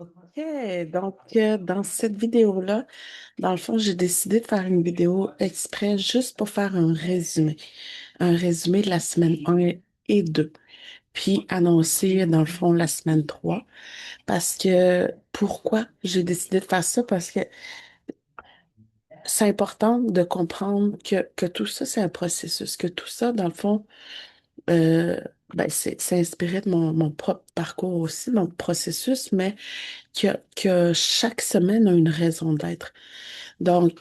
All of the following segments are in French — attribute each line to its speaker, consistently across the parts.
Speaker 1: OK, donc dans cette vidéo-là, dans le fond, j'ai décidé de faire une vidéo exprès juste pour faire un résumé de la semaine 1 et 2, puis annoncer dans le fond la semaine 3. Parce que, pourquoi j'ai décidé de faire ça? Parce que c'est important de comprendre que tout ça, c'est un processus, que tout ça, dans le fond, euh, c'est inspiré de mon propre parcours aussi, mon processus, mais que chaque semaine a une raison d'être. Donc,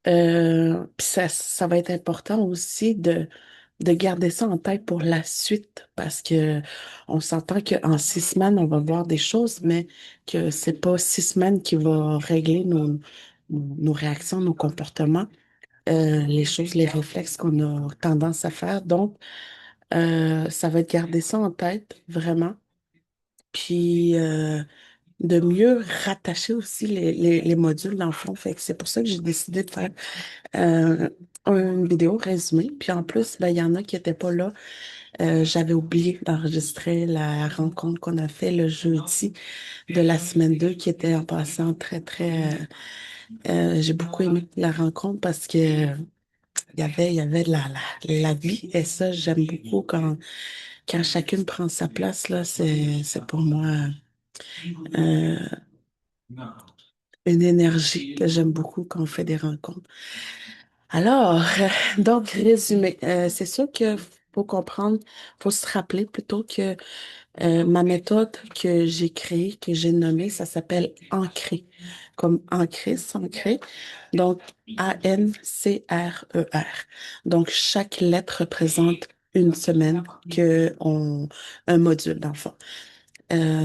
Speaker 1: puis ça va être important aussi de garder ça en tête pour la suite, parce que on s'entend qu'en 6 semaines, on va voir des choses, mais que c'est pas 6 semaines qui va régler nos réactions, nos comportements, les choses, les réflexes qu'on a tendance à faire. Donc, ça va être garder ça en tête, vraiment. Puis, de mieux rattacher aussi les modules dans le fond. Fait que c'est pour ça que j'ai décidé de faire euh, une vidéo résumée. Puis en plus, ben, il y en a qui n'étaient pas là. J'avais oublié d'enregistrer la rencontre qu'on a fait le jeudi de la semaine 2 qui était en passant j'ai beaucoup aimé la rencontre parce que il y avait la vie. Et ça, j'aime beaucoup quand chacune prend sa place, là, c'est pour moi euh, une énergie que j'aime beaucoup quand on fait des rencontres. Alors, donc, résumé, c'est sûr que faut comprendre, faut se rappeler plutôt que ma méthode que j'ai créée, que j'ai nommée, ça s'appelle ancrer, comme ancrer, s'ancrer. Donc, ANCRER. Donc, chaque lettre représente une semaine un module dans le fond.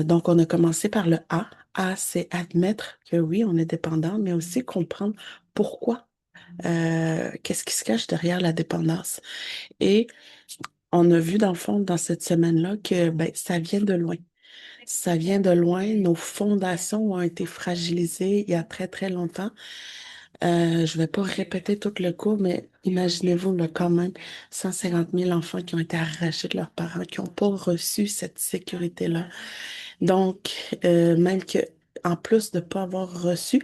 Speaker 1: Donc, on a commencé par le A. A, c'est admettre que oui, on est dépendant, mais aussi comprendre pourquoi. Qu'est-ce qui se cache derrière la dépendance? Et on a vu dans le fond, dans cette semaine-là, que ben, ça vient de loin. Ça vient de loin. Nos fondations ont été fragilisées il y a très, très longtemps. Je vais pas répéter tout le cours, mais imaginez-vous là, quand même 150 000 enfants qui ont été arrachés de leurs parents, qui n'ont pas reçu cette sécurité-là. Donc, même que, en plus de ne pas avoir reçu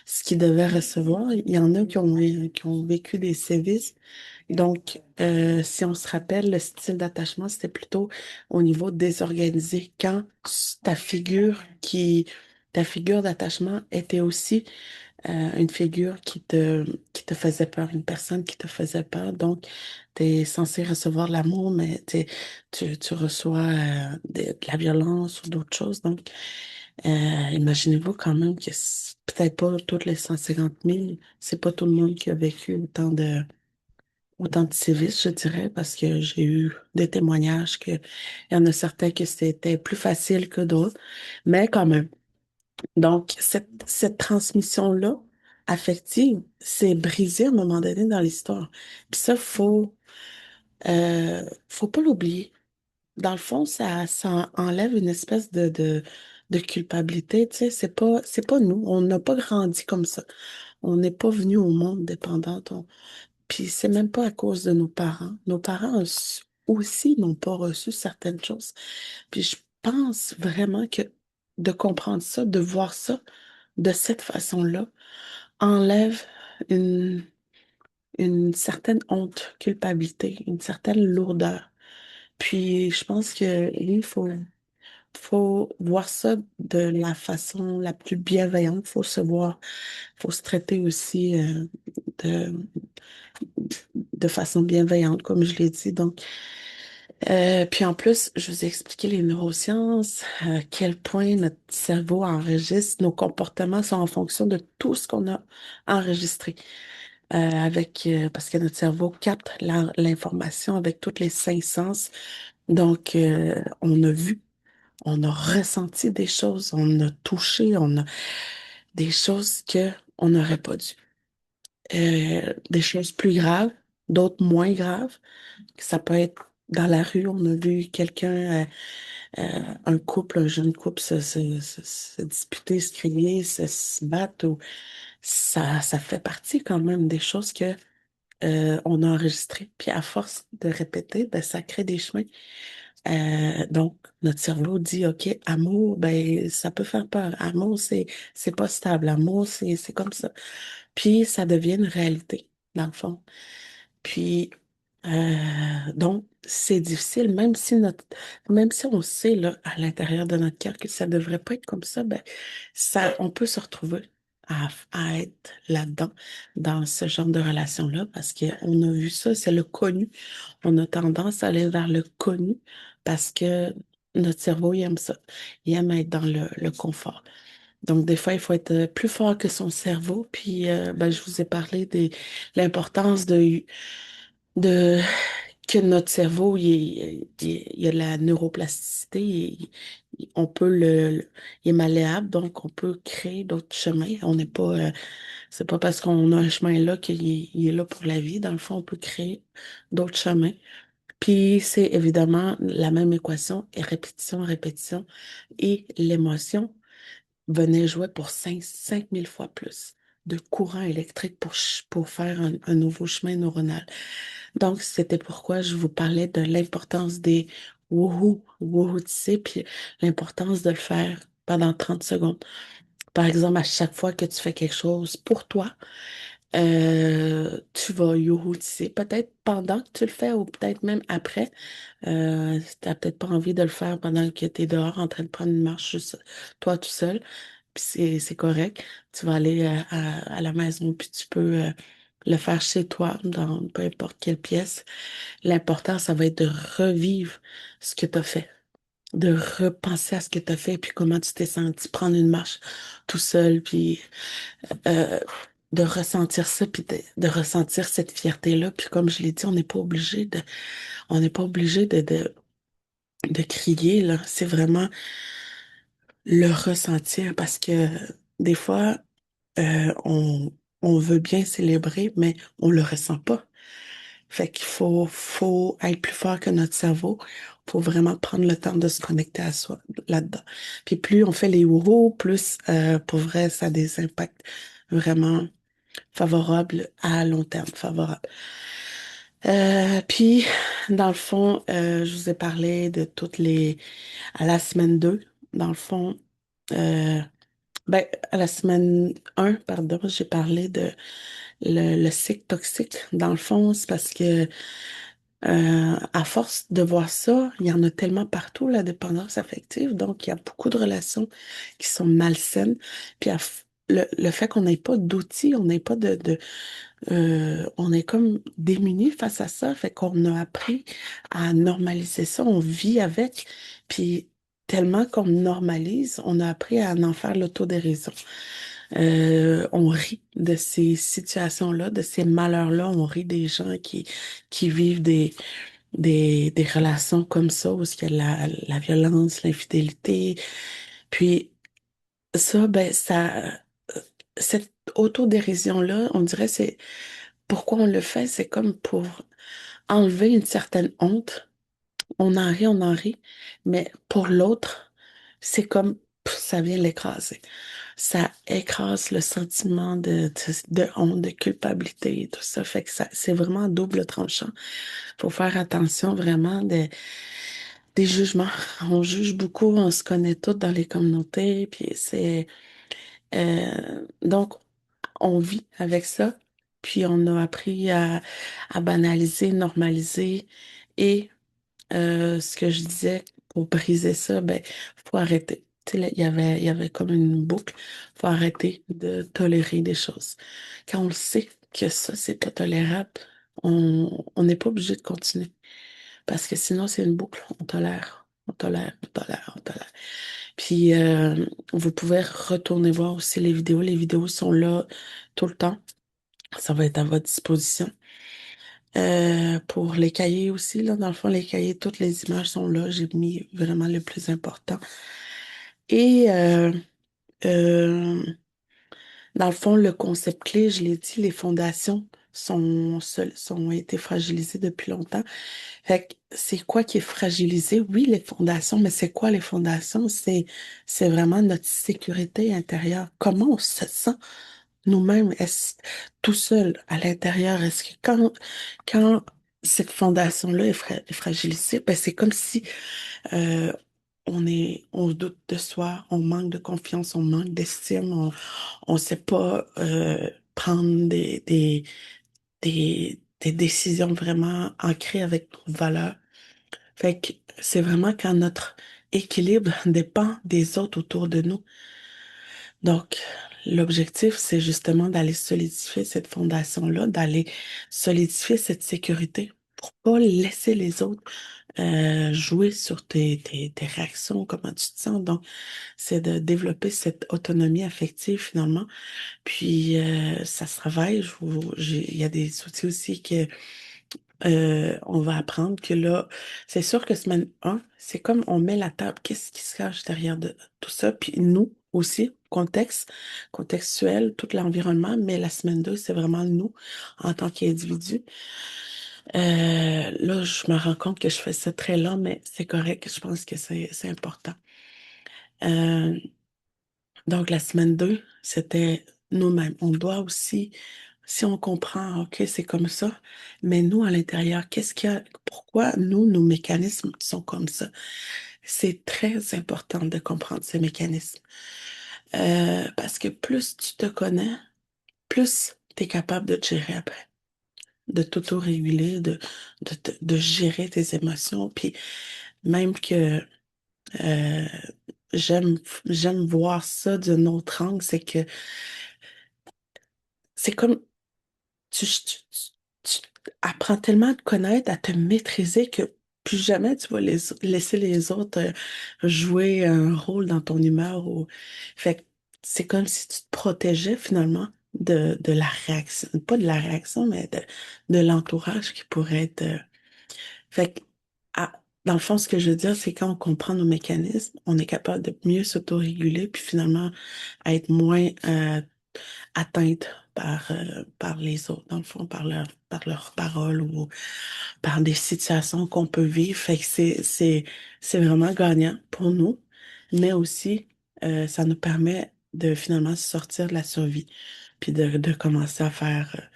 Speaker 1: ce qu'ils devaient recevoir, il y en a qui ont vécu des sévices. Donc, si on se rappelle, le style d'attachement, c'était plutôt au niveau désorganisé. Quand ta figure d'attachement était aussi une figure qui te faisait peur, une personne qui te faisait peur. Donc, tu es censé recevoir l'amour, mais tu reçois de la violence ou d'autres choses. Donc, imaginez-vous quand même que peut-être pas toutes les 150 000, c'est pas tout le monde qui a vécu autant de sévices, je dirais, parce que j'ai eu des témoignages il y en a certains que c'était plus facile que d'autres, mais quand même. Donc, cette transmission-là, affective, c'est brisé à un moment donné dans l'histoire. Puis ça, faut pas l'oublier. Dans le fond, ça enlève une espèce de culpabilité. Tu sais, c'est pas nous. On n'a pas grandi comme ça. On n'est pas venu au monde dépendant. Puis c'est même pas à cause de nos parents. Nos parents aussi n'ont pas reçu certaines choses. Puis je pense vraiment que de comprendre ça, de voir ça de cette façon-là, enlève une, une certaine honte, culpabilité, une certaine lourdeur. Puis je pense que oui, faut voir ça de la façon la plus bienveillante. Faut se traiter aussi de, de façon bienveillante, comme je l'ai dit. Donc, puis en plus, je vous ai expliqué les neurosciences, à quel point notre cerveau enregistre, nos comportements sont en fonction de tout ce qu'on a enregistré. Parce que notre cerveau capte l'information avec toutes les 5 sens. Donc, on a vu, on a ressenti des choses, on a touché, on a des choses que on n'aurait pas dû. Des choses plus graves, d'autres moins graves. Ça peut être dans la rue, on a vu quelqu'un, un couple, un jeune couple se disputer, se crier, se battre. Ça fait partie quand même des choses on a enregistrées. Puis à force de répéter, ben, ça crée des chemins. Donc, notre cerveau dit, OK, amour, ben, ça peut faire peur. Amour, c'est pas stable. Amour, c'est comme ça. Puis, ça devient une réalité, dans le fond. Puis, donc, c'est difficile, même si on sait, là, à l'intérieur de notre cœur que ça devrait pas être comme ça, ben, on peut se retrouver à être là-dedans, dans ce genre de relation-là, parce qu'on a vu ça, c'est le connu. On a tendance à aller vers le connu parce que notre cerveau, il aime ça. Il aime être dans le confort. Donc, des fois, il faut être plus fort que son cerveau. Puis, ben, je vous ai parlé de l'importance de que notre cerveau, il y a de la neuroplasticité. On peut il est malléable, donc on peut créer d'autres chemins. On n'est pas, c'est pas parce qu'on a un chemin là il est là pour la vie. Dans le fond, on peut créer d'autres chemins. Puis c'est évidemment la même équation, et répétition, répétition, et l'émotion venait jouer pour 5000 fois plus de courant électrique pour faire un nouveau chemin neuronal. Donc, c'était pourquoi je vous parlais de l'importance des wouhou, wouhou, tu sais, puis l'importance de le faire pendant 30 secondes. Par exemple, à chaque fois que tu fais quelque chose pour toi, tu vas yourou-tisser, peut-être pendant que tu le fais ou peut-être même après. Tu n'as peut-être pas envie de le faire pendant que tu es dehors en train de prendre une marche juste toi tout seul. Puis c'est correct. Tu vas aller à la maison, puis tu peux le faire chez toi, dans peu importe quelle pièce. L'important, ça va être de revivre ce que tu as fait, de repenser à ce que tu as fait, puis comment tu t'es senti prendre une marche tout seul, puis euh, de ressentir ça, puis de ressentir cette fierté-là. Puis comme je l'ai dit, on n'est pas obligé de crier, là. C'est vraiment le ressentir parce que des fois, on veut bien célébrer, mais on le ressent pas. Fait faut être plus fort que notre cerveau. Faut vraiment prendre le temps de se connecter à soi là-dedans. Puis plus on fait les wouhou, plus pour vrai, ça a des impacts vraiment favorables à long terme, favorables. Puis, dans le fond, je vous ai parlé de à la semaine 2 dans le fond, euh, ben, à la semaine 1 pardon, j'ai parlé de le cycle toxique. Dans le fond, c'est parce que à force de voir ça, il y en a tellement partout, la dépendance affective. Donc, il y a beaucoup de relations qui sont malsaines. Puis, le fait qu'on n'ait pas d'outils, on n'ait pas on est comme démunis face à ça. Fait qu'on a appris à normaliser ça. On vit avec. Puis, tellement qu'on normalise, on a appris à en faire l'autodérision. On rit de ces situations-là, de ces malheurs-là. On rit des gens qui vivent des relations comme ça, où il y a la violence, l'infidélité. Puis ça, ben, cette autodérision-là, on dirait, c'est pourquoi on le fait, c'est comme pour enlever une certaine honte. On en rit, mais pour l'autre, c'est comme ça vient l'écraser. Ça écrase le sentiment de honte, de culpabilité et tout ça. Fait que c'est vraiment un double tranchant. Faut faire attention vraiment des jugements. On juge beaucoup, on se connaît tous dans les communautés, puis donc on vit avec ça, puis on a appris à banaliser, normaliser, et ce que je disais pour briser ça, ben faut arrêter. Tu sais, là, il y avait comme une boucle. Faut arrêter de tolérer des choses. Quand on le sait que ça, c'est pas tolérable, on n'est pas obligé de continuer. Parce que sinon, c'est une boucle. On tolère, on tolère, on tolère, on tolère. Puis, vous pouvez retourner voir aussi les vidéos. Les vidéos sont là tout le temps. Ça va être à votre disposition. Pour les cahiers aussi, là, dans le fond, les cahiers, toutes les images sont là. J'ai mis vraiment le plus important. Et euh, dans le fond, le concept clé, je l'ai dit, les fondations sont été fragilisées depuis longtemps. Fait que c'est quoi qui est fragilisé? Oui, les fondations, mais c'est quoi les fondations? C'est vraiment notre sécurité intérieure. Comment on se sent nous-mêmes, tout seul à l'intérieur? Est-ce que quand cette fondation-là est fragilisée, ben c'est comme si euh, on doute de soi, on manque de confiance, on manque d'estime, on sait pas prendre des décisions vraiment ancrées avec nos valeurs. Fait que c'est vraiment quand notre équilibre dépend des autres autour de nous. Donc, l'objectif, c'est justement d'aller solidifier cette fondation-là, d'aller solidifier cette sécurité pour pas laisser les autres jouer sur tes réactions, comment tu te sens. Donc, c'est de développer cette autonomie affective finalement. Puis, ça se travaille. Il y a des outils aussi que on va apprendre que là, c'est sûr que semaine 1, c'est comme on met la table, qu'est-ce qui se cache derrière de tout ça, puis nous aussi, contextuel, tout l'environnement, mais la semaine 2, c'est vraiment nous en tant qu'individus. Là, je me rends compte que je fais ça très lent, mais c'est correct, je pense que c'est important. Euh, donc, la semaine 2, c'était nous-mêmes. On doit aussi, si on comprend, OK, c'est comme ça, mais nous, à l'intérieur, qu'est-ce qu'il y a, pourquoi nous, nos mécanismes sont comme ça? C'est très important de comprendre ces mécanismes. Parce que plus tu te connais, plus tu es capable de te gérer après, de t'auto-réguler, de gérer tes émotions. Puis même que euh, j'aime, j'aime voir ça d'un autre angle, c'est que c'est comme tu apprends tellement à te connaître, à te maîtriser que plus jamais tu vas laisser les autres jouer un rôle dans ton humeur. Fait que c'est comme si tu te protégeais finalement de la réaction, pas de la réaction, mais de l'entourage qui pourrait être. Fait que, dans le fond, ce que je veux dire, c'est quand on comprend nos mécanismes, on est capable de mieux s'autoréguler, puis finalement à être moins atteinte par les autres, dans le fond, par leurs paroles ou par des situations qu'on peut vivre. Fait que c'est vraiment gagnant pour nous, mais aussi, ça nous permet de finalement sortir de la survie, puis de commencer à faire,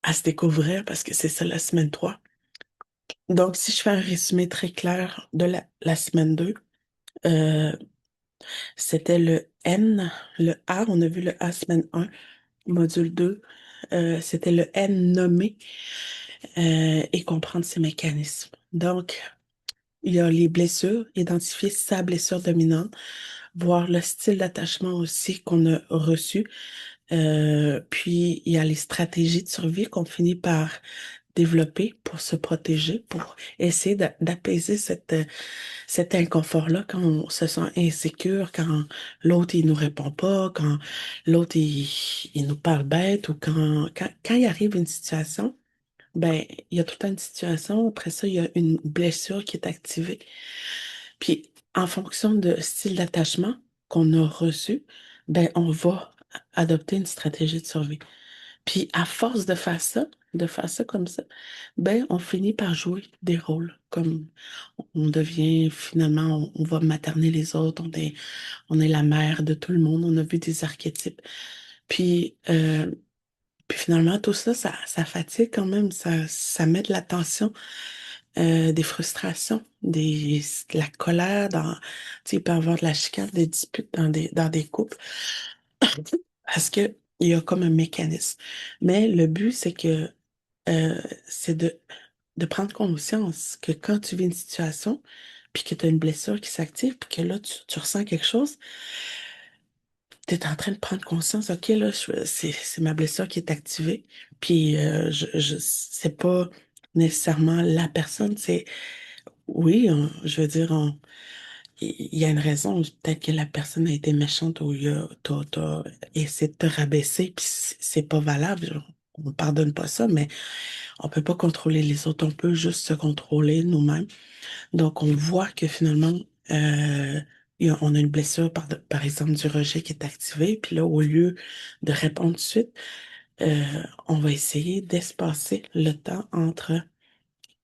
Speaker 1: à se découvrir, parce que c'est ça la semaine 3. Donc, si je fais un résumé très clair de la semaine 2, euh, c'était le N, le A, on a vu le A semaine 1. Module 2, c'était le N nommer et comprendre ses mécanismes. Donc, il y a les blessures, identifier sa blessure dominante, voir le style d'attachement aussi qu'on a reçu. Puis, il y a les stratégies de survie qu'on finit par développer pour se protéger, pour essayer d'apaiser cet inconfort-là quand on se sent insécure, quand l'autre il nous répond pas, quand l'autre il nous parle bête ou quand il arrive une situation, ben il y a tout le temps une situation, après ça il y a une blessure qui est activée. Puis en fonction de style d'attachement qu'on a reçu, ben on va adopter une stratégie de survie. Puis à force de faire ça comme ça, ben on finit par jouer des rôles. Comme on devient finalement, on va materner les autres, on est la mère de tout le monde, on a vu des archétypes. Puis, puis finalement, tout ça, ça fatigue quand même, ça met de la tension, des frustrations, de la colère, tu sais, il peut y avoir de la chicane, des disputes dans des couples. Parce que il y a comme un mécanisme. Mais le but, c'est que c'est de prendre conscience que quand tu vis une situation, puis que tu as une blessure qui s'active, puis que là, tu ressens quelque chose, tu es en train de prendre conscience, OK, là, c'est ma blessure qui est activée. Puis c'est pas nécessairement la personne, c'est oui, je veux dire, il y a une raison. Peut-être que la personne a été méchante ou t'as essayé de te rabaisser, puis c'est pas valable. On pardonne pas ça, mais on peut pas contrôler les autres. On peut juste se contrôler nous-mêmes. Donc, on voit que finalement, euh, on a une blessure, par exemple, du rejet qui est activée. Puis là, au lieu de répondre tout de suite, on va essayer d'espacer le temps entre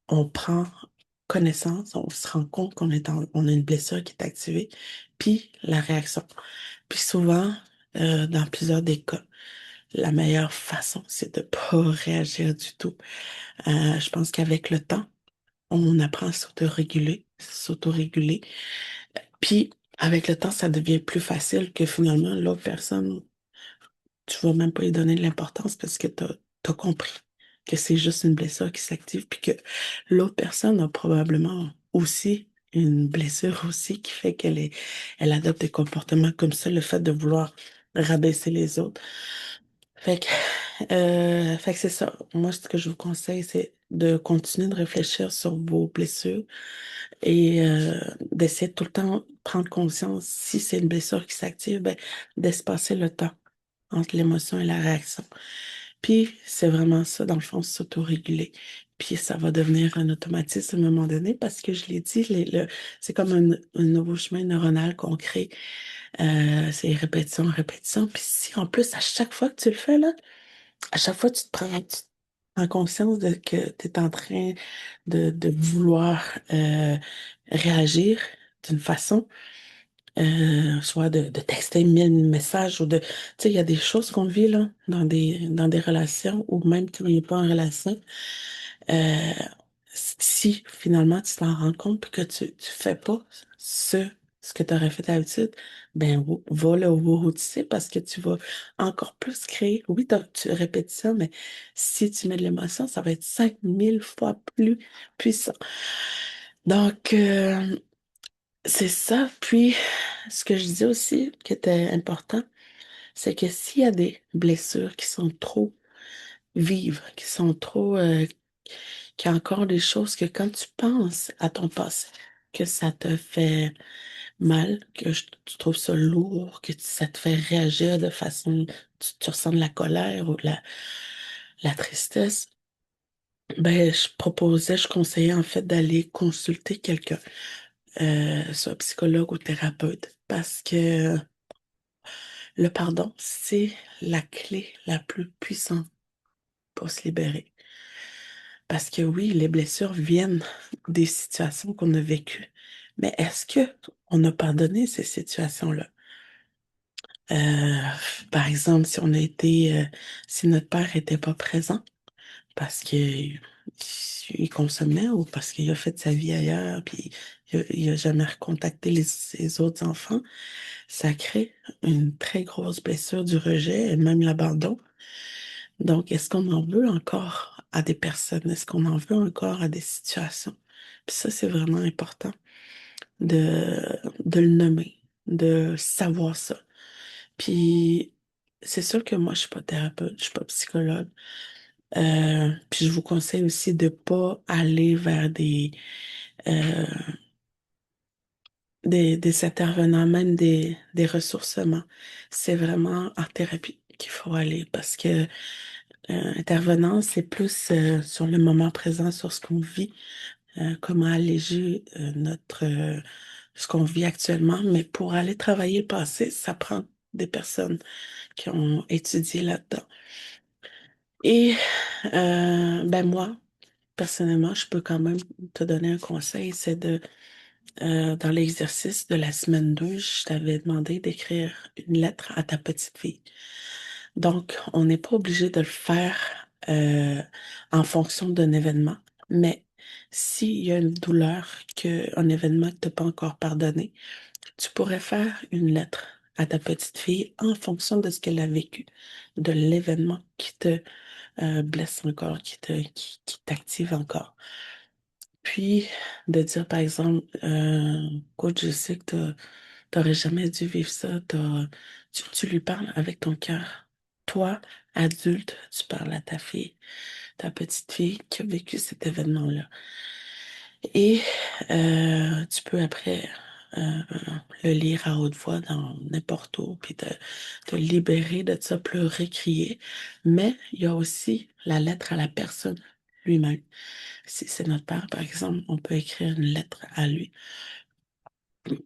Speaker 1: on prend connaissance, on se rend compte on a une blessure qui est activée, puis la réaction. Puis souvent, dans plusieurs des cas, la meilleure façon, c'est de pas réagir du tout. Je pense qu'avec le temps, on apprend à s'autoréguler. Puis, avec le temps, ça devient plus facile que finalement, l'autre personne, tu vas même pas lui donner de l'importance parce que t'as compris que c'est juste une blessure qui s'active, puis que l'autre personne a probablement aussi une blessure aussi qui fait elle adopte des comportements comme ça, le fait de vouloir rabaisser les autres. Fait que, fait que c'est ça. Moi, ce que je vous conseille, c'est de continuer de réfléchir sur vos blessures et d'essayer de tout le temps prendre conscience, si c'est une blessure qui s'active, ben, d'espacer le temps entre l'émotion et la réaction. Puis, c'est vraiment ça, dans le fond, s'autoréguler. Puis, ça va devenir un automatisme à un moment donné parce que je l'ai dit, c'est comme un nouveau chemin neuronal qu'on crée. C'est répétition, répétition. Puis, si en plus, à chaque fois que tu le fais, là, à chaque fois, tu te prends conscience de que tu es en train de vouloir réagir d'une façon, soit de texter 1000 messages ou de... Tu sais, il y a des choses qu'on vit là, dans des relations ou même quand on n'est pas en relation. Euh, Si finalement tu t'en rends compte puis que tu fais pas ce que tu aurais fait d'habitude, ben va le routiser parce que tu vas encore plus créer. Oui, tu répètes ça, mais si tu mets de l'émotion, ça va être 5000 fois plus puissant. Donc, c'est ça. Puis, ce que je disais aussi qui était important, c'est que s'il y a des blessures qui sont trop vives, qui sont trop, qu'il y a encore des choses que quand tu penses à ton passé, que ça te fait mal, tu trouves ça lourd, ça te fait réagir de façon, tu ressens de la colère ou de la tristesse, ben, je conseillais en fait d'aller consulter quelqu'un, soit psychologue ou thérapeute, parce que le pardon, c'est la clé la plus puissante pour se libérer. Parce que oui, les blessures viennent des situations qu'on a vécues. Mais est-ce que on a pardonné ces situations-là? Euh, Par exemple, si notre père était pas présent parce qu'il il consommait ou parce qu'il a fait sa vie ailleurs, puis il a jamais recontacté ses autres enfants, ça crée une très grosse blessure du rejet et même l'abandon. Donc, est-ce qu'on en veut encore à des personnes? Est-ce qu'on en veut encore à des situations? Puis ça, c'est vraiment important de, de le nommer, de savoir ça. Puis, c'est sûr que moi, je suis pas thérapeute, je suis pas psychologue. Puis, je vous conseille aussi de pas aller vers euh, des intervenants, même des ressourcements. C'est vraiment en thérapie qu'il faut aller parce que intervenant, c'est plus sur le moment présent, sur ce qu'on vit, comment alléger ce qu'on vit actuellement. Mais pour aller travailler le passé, ça prend des personnes qui ont étudié là-dedans. Et ben moi, personnellement, je peux quand même te donner un conseil, c'est dans l'exercice de la semaine 2, je t'avais demandé d'écrire une lettre à ta petite fille. Donc, on n'est pas obligé de le faire en fonction d'un événement, mais s'il y a une douleur, un événement que tu n'as pas encore pardonné, tu pourrais faire une lettre à ta petite fille en fonction de ce qu'elle a vécu, de l'événement qui te blesse encore, qui t'active encore. Puis, de dire, par exemple, coach, je sais que t'aurais jamais dû vivre ça. Tu lui parles avec ton cœur. Toi, adulte, tu parles à ta fille, ta petite fille qui a vécu cet événement-là. Et tu peux après euh, le lire à haute voix dans n'importe où, puis te libérer de ça, pleurer, crier. Mais il y a aussi la lettre à la personne lui-même. Si c'est notre père, par exemple, on peut écrire une lettre à lui,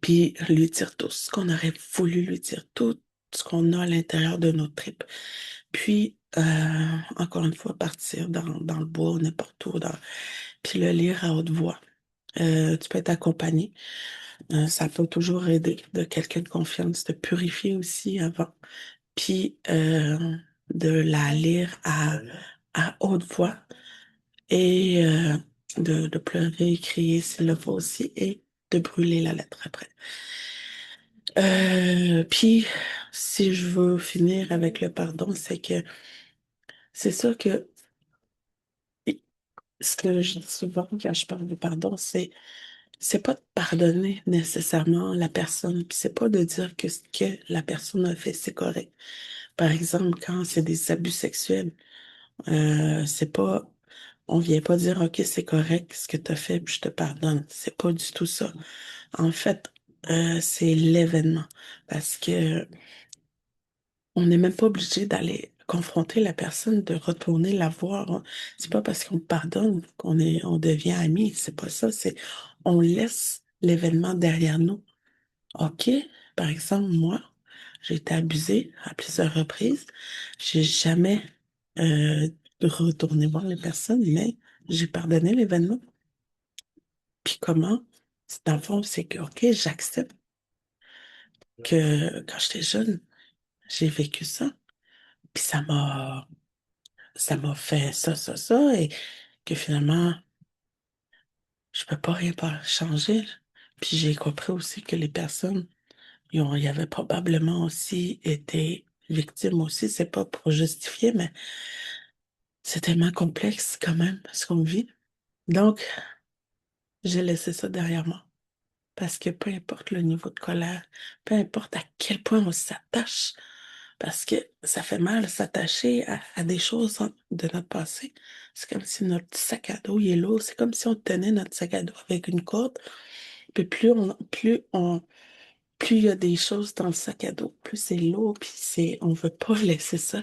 Speaker 1: puis lui dire tout ce qu'on aurait voulu lui dire, tout ce qu'on a à l'intérieur de nos tripes. Puis, encore une fois, partir dans le bois ou n'importe où, puis le lire à haute voix. Tu peux être accompagné. Ça peut toujours aider de quelqu'un de confiance, de purifier aussi avant. Puis, de la lire à haute voix et de pleurer, crier s'il le faut aussi et de brûler la lettre après. Puis, si je veux finir avec le pardon, c'est que c'est ça que ce que je dis souvent quand je parle de pardon, c'est pas de pardonner nécessairement la personne, puis c'est pas de dire que ce que la personne a fait, c'est correct. Par exemple, quand c'est des abus sexuels, c'est pas, on vient pas dire, OK, c'est correct ce que tu as fait, puis je te pardonne. C'est pas du tout ça. En fait, c'est l'événement. Parce que on n'est même pas obligé d'aller confronter la personne, de retourner la voir, hein. C'est pas parce qu'on pardonne on devient amis. C'est pas ça. C'est, on laisse l'événement derrière nous. OK? Par exemple, moi, j'ai été abusée à plusieurs reprises. J'ai jamais euh, retourné voir les personnes, mais j'ai pardonné l'événement. Puis comment? Dans le fond, c'est que, OK, j'accepte que quand j'étais jeune, j'ai vécu ça. Puis ça m'a fait ça, et que finalement, je peux pas rien pas changer. Puis j'ai compris aussi que les personnes, y avaient probablement aussi été victimes aussi. C'est pas pour justifier, mais c'est tellement complexe quand même ce qu'on vit. Donc, j'ai laissé ça derrière moi. Parce que peu importe le niveau de colère, peu importe à quel point on s'attache, parce que ça fait mal s'attacher à des choses de notre passé. C'est comme si notre sac à dos, il est lourd. C'est comme si on tenait notre sac à dos avec une corde. Puis plus il y a des choses dans le sac à dos, plus c'est lourd, puis on veut pas laisser ça.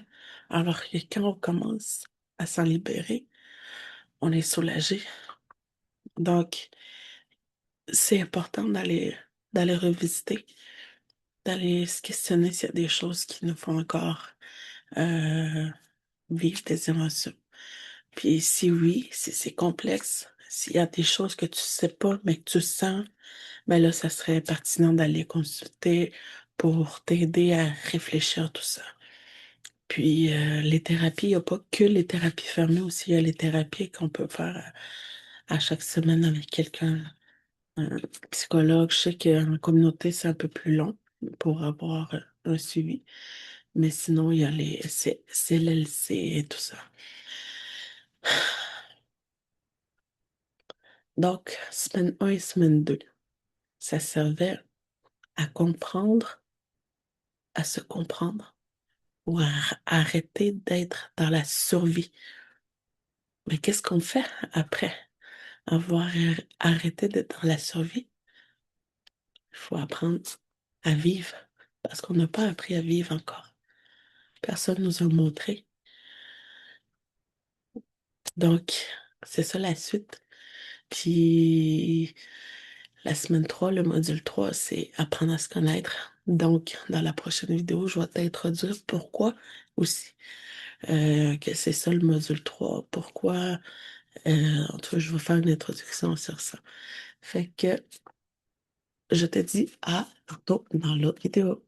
Speaker 1: Alors que quand on commence à s'en libérer, on est soulagé. Donc, c'est important d'aller revisiter, d'aller se questionner s'il y a des choses qui nous font encore euh, vivre des émotions. Puis si oui, si c'est complexe, s'il y a des choses que tu sais pas, mais que tu sens, ben là, ça serait pertinent d'aller consulter pour t'aider à réfléchir à tout ça. Puis les thérapies, il n'y a pas que les thérapies fermées aussi, il y a les thérapies qu'on peut faire à chaque semaine avec quelqu'un, un psychologue. Je sais qu'en communauté, c'est un peu plus long pour avoir un suivi. Mais sinon, il y a c'est l'LC et tout ça. Donc, semaine 1 et semaine 2, ça servait à comprendre, à se comprendre ou à arrêter d'être dans la survie. Mais qu'est-ce qu'on fait après avoir arrêté d'être dans la survie? Il faut apprendre à vivre parce qu'on n'a pas appris à vivre encore. Personne nous a montré. Donc, c'est ça la suite. Puis, la semaine 3, le module 3, c'est apprendre à se connaître. Donc, dans la prochaine vidéo, je vais t'introduire pourquoi aussi. Que c'est ça le module 3. Pourquoi, en tout cas, je vais faire une introduction sur ça. Fait que je te dis à tantôt dans l'autre vidéo.